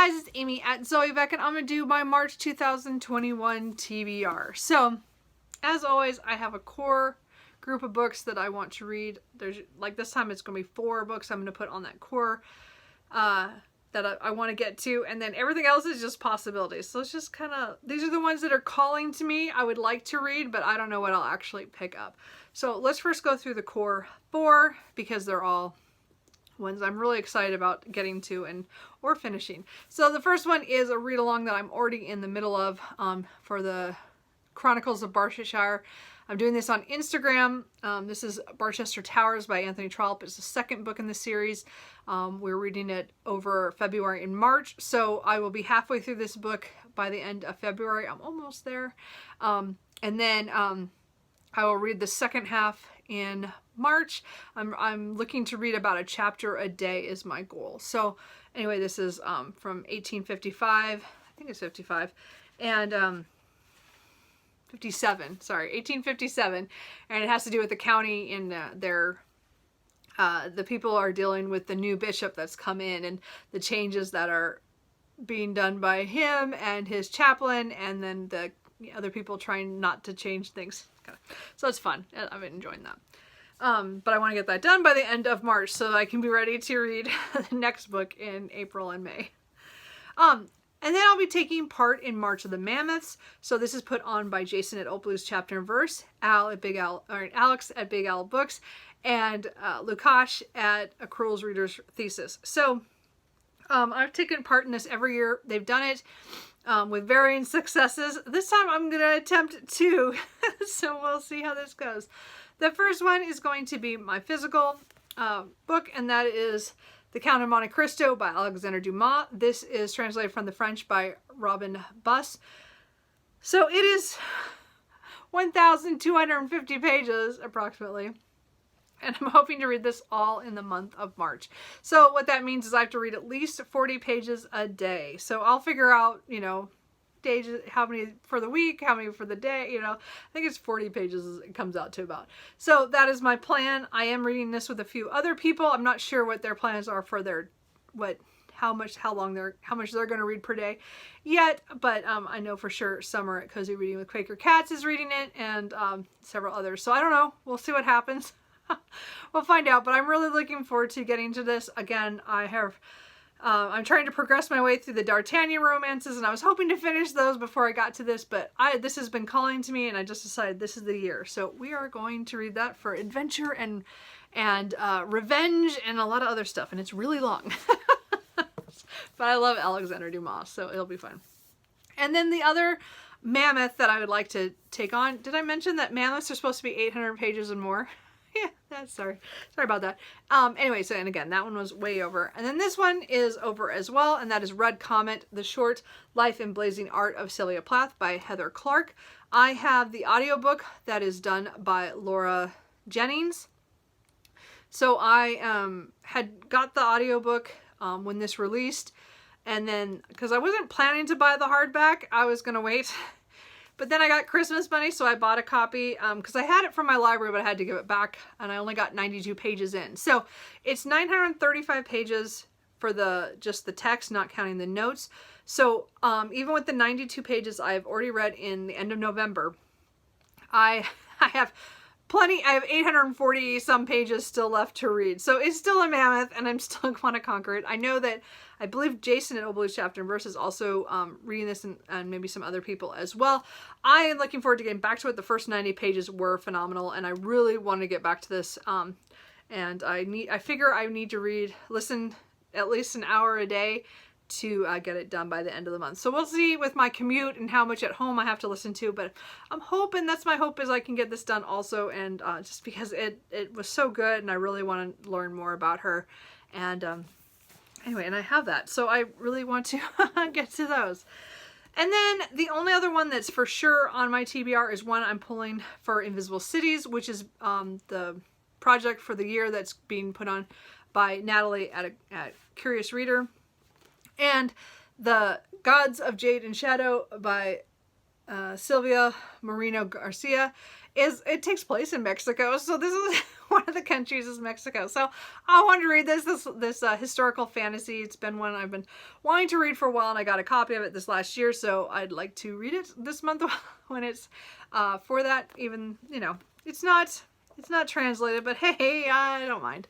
guys, it's Amy at Zoe Beck, and I'm going to do my March 2021 TBR. So, as always, I have a core group of books that I want to read. There's, like this time it's going to be 4 books I'm going to put on that core that I want to get to, and then everything else is just possibilities. So it's just kind of, these are the ones that are calling to me, I would like to read, but I don't know what I'll actually pick up. So let's first go through the core 4, because they're all ones I'm really excited about getting to or finishing. So the first one is a read along that I'm already in the middle of for the Chronicles of Barsetshire. I'm doing this on Instagram. This is Barchester Towers by Anthony Trollope. It's the second book in the series. We're reading it over February and March, so I will be halfway through this book by the end of February. I'm almost there. And then I will read the second half in March. I'm looking to read about a chapter a day is my goal. So anyway, this is from 1855, I think it's 55, and 57, sorry, 1857, and it has to do with the county in the people are dealing with the new bishop that's come in and the changes that are being done by him and his chaplain, and then the other people trying not to change things. So it's fun. I've been enjoying that. But I want to get that done by the end of March so that I can be ready to read the next book in April and May. And then I'll be taking part in March of the Mammoths. So this is put on by Jason at Old Blues Chapter and Verse, Alex at bigalbooks, and Lukas at A Cruel's Reader's Thesis. So I've taken part in this every year. They've done it with varying successes. This time I'm going to attempt 2, so we'll see how this goes. The first one is going to be my physical book, and that is The Count of Monte Cristo by Alexandre Dumas. This is translated from the French by Robin Buss. So it is 1,250 pages approximately, and I'm hoping to read this all in the month of March. So what that means is I have to read at least 40 pages a day. So I'll figure out, you know, days, how many for the week, how many for the day, you know. I think it's 40 pages it comes out to about. So that is my plan. I am reading this with a few other people. I'm not sure what their plans are for their, how much they're going to read per day yet, but I know for sure Summer at Cozy Reading with Quaker Cats is reading it, and several others. So I don't know. We'll see what happens. We'll find out, but I'm really looking forward to getting to this. Again, I'm trying to progress my way through the D'Artagnan romances, and I was hoping to finish those before I got to this, but this has been calling to me, and I just decided this is the year. So we are going to read that for adventure and revenge and a lot of other stuff, and it's really long. But I love Alexandre Dumas, so it'll be fun. And then the other mammoth that I would like to take on, did I mention that mammoths are supposed to be 800 pages and more? Yeah, sorry about that. Anyway, so, and again, that one was way over. And then this one is over as well, and that is Red Comet, The Short Life and Blazing Art of Celia Plath by Heather Clark. I have the audiobook that is done by Laura Jennings. So I had got the audiobook when this released, and then, because I wasn't planning to buy the hardback, I was going to wait. But then I got Christmas money, so I bought a copy because I had it from my library, but I had to give it back, and I only got 92 pages in. So it's 935 pages for just the text, not counting the notes. So even with the 92 pages I've already read in the end of November, I have plenty. I have 840 some pages still left to read. So it's still a mammoth, and I'm still going to conquer it. I know that I believe Jason at Old Blues Chapter and Verse is also reading this, and maybe some other people as well. I am looking forward to getting back to it. The first 90 pages were phenomenal, and I really want to get back to this. And I figure I need to listen at least an hour a day to get it done by the end of the month. So we'll see with my commute and how much at home I have to listen to, but I'm hoping, that's my hope, is I can get this done also, and just because it was so good, and I really want to learn more about her. And anyway, and I have that, so I really want to get to those. And then the only other one that's for sure on my TBR is one I'm pulling for Invisible Cities, which is the project for the year that's being put on by Natalie at Curious Reader. And The Gods of Jade and Shadow by Silvia Moreno Garcia. It takes place in Mexico, so this is one of the countries is Mexico. So I wanted to read this historical fantasy. It's been one I've been wanting to read for a while, and I got a copy of it this last year, so I'd like to read it this month when it's for that. Even, you know, it's not translated, but hey, I don't mind.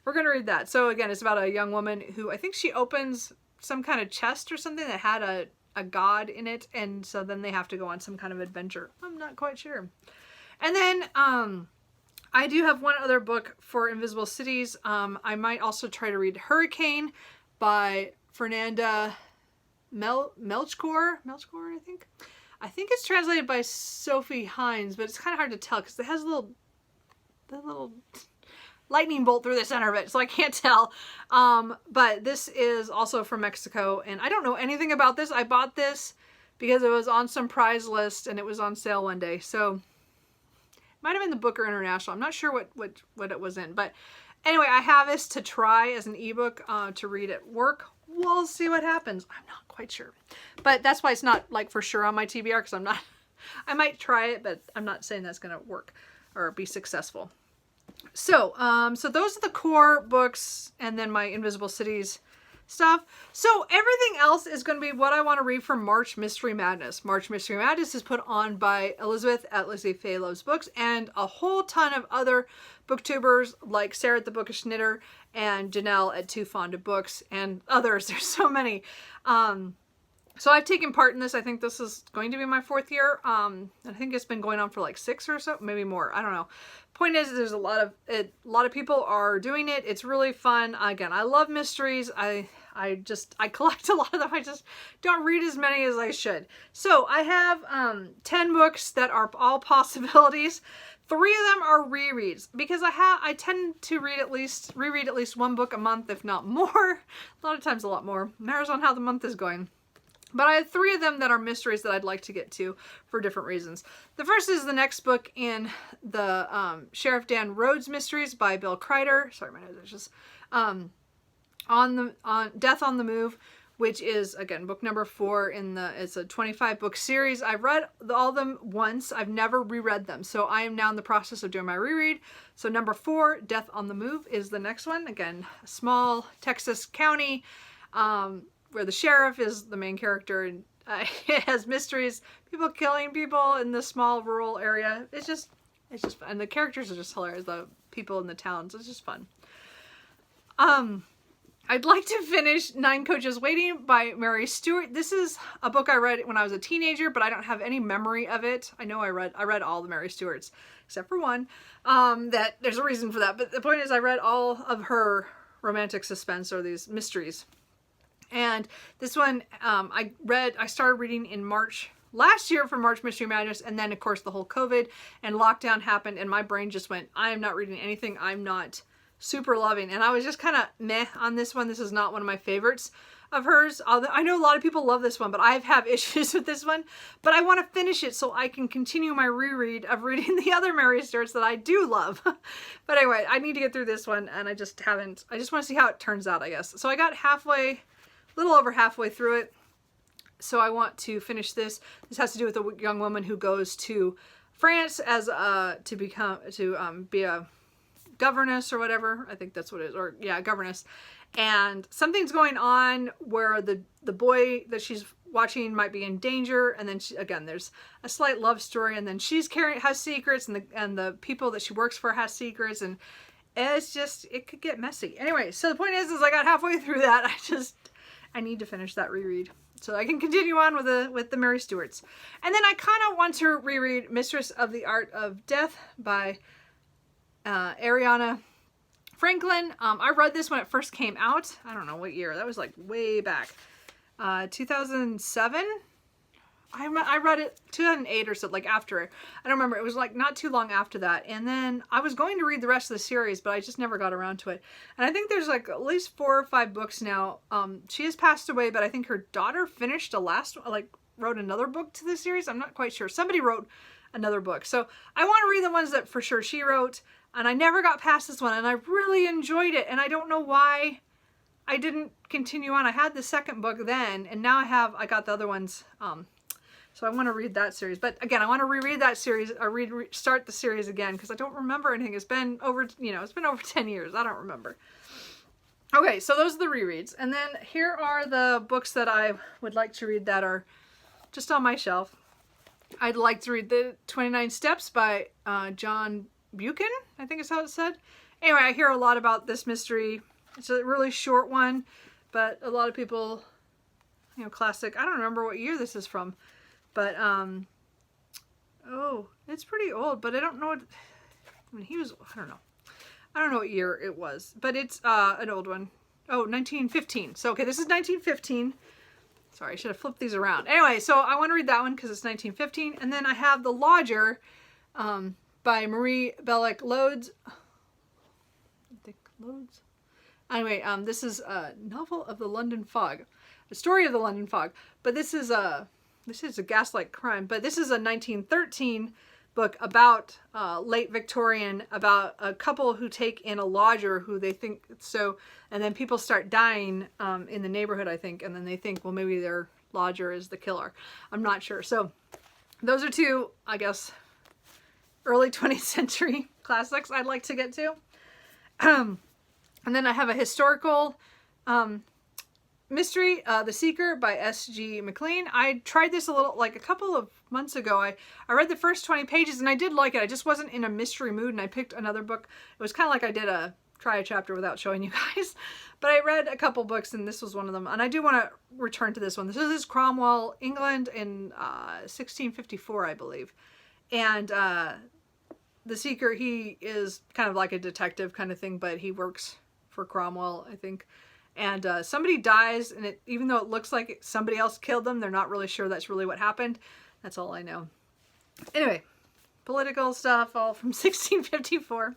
We're gonna read that. So again, it's about a young woman who, I think she opens some kind of chest or something that had a god in it, and so then they have to go on some kind of adventure. I'm not quite sure. And then I do have one other book for Invisible Cities. I might also try to read Hurricane by Fernanda Melchor, I think. I think it's translated by Sophie Hines, but it's kind of hard to tell because it has the little lightning bolt through the center of it, so I can't tell. But this is also from Mexico, and I don't know anything about this. I bought this because it was on some prize list and it was on sale one day. So it might have been the Booker International. I'm not sure what it was in, but anyway, I have this to try as an ebook to read at work. We'll see what happens. I'm not quite sure, but that's why it's not like for sure on my TBR, because I'm not. I might try it, but I'm not saying that's going to work or be successful. So, so those are the core books, and then my Invisible Cities stuff. So everything else is going to be what I want to read for March Mystery Madness. March Mystery Madness is put on by Elizabeth at Lizzyfayelovesbooks and a whole ton of other booktubers like Sarah at the Bookish Knitter and Janelle at Too Fond of Books and others. There's so many. So I've taken part in this. I think this is going to be my 4th year. I think it's been going on for like 6 or so, maybe more. I don't know. Point is, there's a lot of people are doing it. It's really fun. Again, I love mysteries. I collect a lot of them. I just don't read as many as I should. So I have 10 books that are all possibilities. 3 of them are rereads because I tend to reread at least one book a month, if not more. A lot of times a lot more. Matters on how the month is going. But I have 3 of them that are mysteries that I'd like to get to for different reasons. The first is the next book in the Sheriff Dan Rhodes mysteries by Bill Kreider. Sorry, my nose is just on Death on the Move, which is again book number 4 in it's a 25 book series. I've read all of them once. I've never reread them, so I am now in the process of doing my reread. So number 4, Death on the Move, is the next one. Again, a small Texas county. Where the sheriff is the main character, and it has mysteries, people killing people in this small rural area. It's just fun. And the characters are just hilarious, the people in the towns. It's just fun. I'd like to finish 9 Coaches Waiting by Mary Stewart. This is a book I read when I was a teenager, but I don't have any memory of it. I know I read all the Mary Stewarts, except for one. That there's a reason for that, but the point is I read all of her romantic suspense or these mysteries. And this one, I started reading in March last year for March Mystery Madness, and then of course the whole COVID and lockdown happened, and my brain just went, I am not reading anything I'm not super loving. And I was just kind of meh on this one. This is not one of my favorites of hers. Although I know a lot of people love this one, but I have issues with this one. But I want to finish it so I can continue my reread of reading the other Mary Stewarts that I do love. But anyway, I need to get through this one, and I just haven't. I just want to see how it turns out, I guess. So I got little over halfway through it, so I want to finish this. This has to do with a young woman who goes to France as to be a governess or whatever. I think that's what it is, or yeah, governess. And something's going on where the boy that she's watching might be in danger, and then again there's a slight love story, and then has secrets, and the people that she works for has secrets, and it could get messy. Anyway, so the point is I got halfway through that. I need to finish that reread so I can continue on with the Mary Stewarts. And then I kind of want to reread Mistress of the Art of Death by Ariana Franklin. I read this when it first came out. I don't know what year. That was like way back. 2007? I read it 2008 or so, like after it. I don't remember. It was like not too long after that. And then I was going to read the rest of the series, but I just never got around to it. And I think there's like at least 4 or 5 books now. She has passed away, but I think her daughter finished wrote another book to the series. I'm not quite sure. Somebody wrote another book. So I want to read the ones that for sure she wrote. And I never got past this one, and I really enjoyed it. And I don't know why I didn't continue on. I had the second book then, and now I got the other ones So I want to read that series. But again, I want to reread that series, or start the series again, because I don't remember anything. It's been over, it's been over 10 years. I don't remember. Okay, so those are the rereads. And then here are the books that I would like to read that are just on my shelf. I'd like to read the 29 Steps by John Buchan, I think is how it's said. Anyway, I hear a lot about this mystery. It's a really short one, but a lot of people, classic. I don't remember what year this is from, but, oh, it's pretty old, but I don't know what, I don't know. I don't know what year it was, but it's an old one. Oh, 1915. So, okay, this is 1915. Sorry, I should have flipped these around. Anyway, so I want to read that one because it's 1915. And then I have The Lodger by Marie Belloc-Lodes. Anyway, this is a novel of the London fog. The story of the London fog. But this is a gaslight crime. But this is a 1913 book about late Victorian, about a couple who take in a lodger who they think so, and then people start dying in the neighborhood, I think, and then they think, well, maybe their lodger is the killer. I'm not sure. So those are two, I guess, early 20th century classics I'd like to get to. And then I have a historical mystery, The Seeker by S.G. McLean. I tried this a couple of months ago. I read the first 20 pages and I did like it. I just wasn't in a mystery mood, and I picked another book. It was kind of like I did try a chapter without showing you guys. But I read a couple books and this was one of them. And I do want to return to this one. This is Cromwell, England in 1654, I believe. And The Seeker, he is kind of like a detective kind of thing, but he works for Cromwell, I think. And somebody dies, and even though it looks like somebody else killed them, they're not really sure that's really what happened. That's all I know. Anyway, political stuff, all from 1654.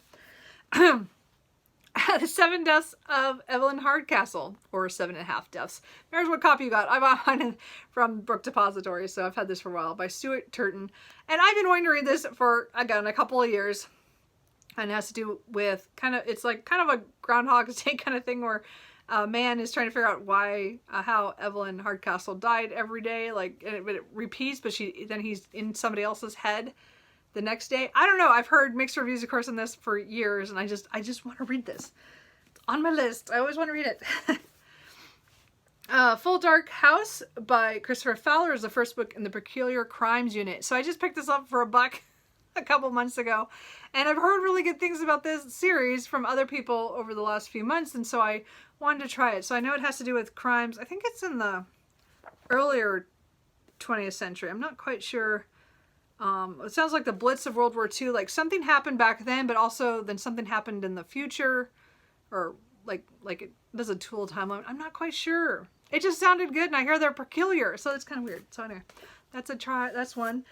The 7 Deaths of Evelyn Hardcastle, or 7.5 Deaths. There's what copy you got. I bought mine from Book Depository, so I've had this for a while, by Stuart Turton. And I've been wanting to read this for, again, a couple of years. And it has to do with it's like kind of a Groundhog's Day kind of thing, where a man is trying to figure out how Evelyn Hardcastle died every day. But it repeats, but then he's in somebody else's head the next day. I don't know. I've heard mixed reviews, of course, on this for years, and I just want to read this. It's on my list. I always want to read it. Full Dark House by Christopher Fowler is the first book in the Peculiar Crimes Unit. So I just picked this up for $1 a couple months ago, and I've heard really good things about this series from other people over the last few months, and so I wanted to try it. So I know it has to do with crimes. I think it's in the earlier 20th century. I'm not quite sure. It sounds like the Blitz of World War II. Like something happened back then, but also then something happened in the future, or like it does a tool timeline. I'm not quite sure. It just sounded good, and I hear they're peculiar, so it's kind of weird. So anyway, that's a try. That's one.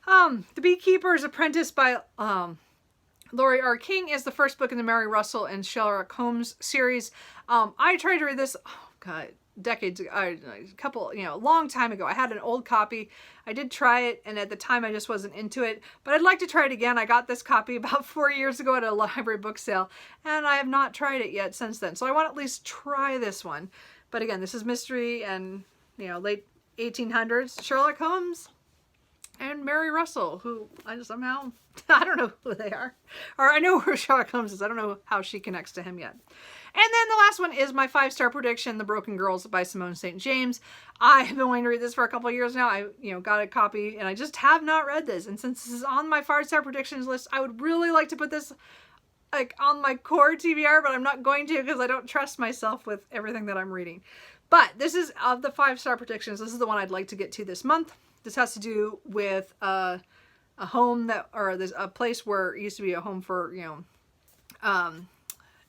The Beekeeper's Apprentice by Laurie R. King is the first book in the Mary Russell and Sherlock Holmes series. I tried to read this, decades ago, a long time ago. I had an old copy. I did try it, and at the time I just wasn't into it, but I'd like to try it again. I got this copy about 4 years ago at a library book sale, and I have not tried it yet since then. So I want to at least try this one. But again, this is mystery and, late 1800s. Sherlock Holmes and Mary Russell, who I don't know who they are. Or I know who Sherlock Holmes is. I don't know how she connects to him yet. And then the last one is my 5-star prediction, The Broken Girls by Simone St. James. I have been wanting to read this for a couple of years now. I, got a copy, and I just have not read this. And since this is on my 5-star predictions list, I would really like to put this on my core TBR, but I'm not going to because I don't trust myself with everything that I'm reading. But this is, of the 5-star predictions, this is the one I'd like to get to this month. This has to do with a home there's a place where it used to be a home for,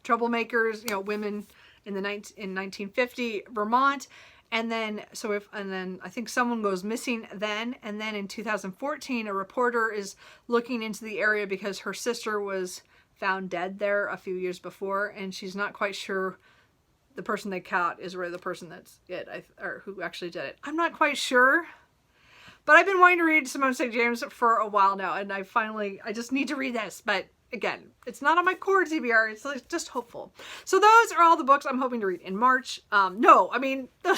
troublemakers, women in 1950 Vermont. And then I think someone goes missing then. And then in 2014, a reporter is looking into the area because her sister was found dead there a few years before. And she's not quite sure the person they caught is really the person that's or who actually did it. I'm not quite sure. But I've been wanting to read Simone St. James for a while now, and I just need to read this. But again, it's not on my core TBR. It's just hopeful. So those are all the books I'm hoping to read in March. No, I mean, the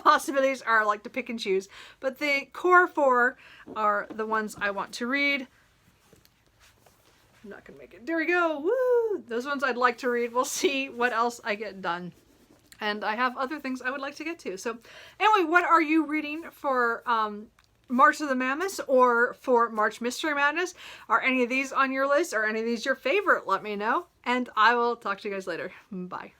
possibilities are like to pick and choose, but the core 4 are the ones I want to read. I'm not gonna make it. There we go. Woo! Those ones I'd like to read. We'll see what else I get done. And I have other things I would like to get to. So anyway, what are you reading for March of the Mammoths or for March Mystery Madness? Are any of these on your list? Are any of these your favorite? Let me know. And I will talk to you guys later. Bye.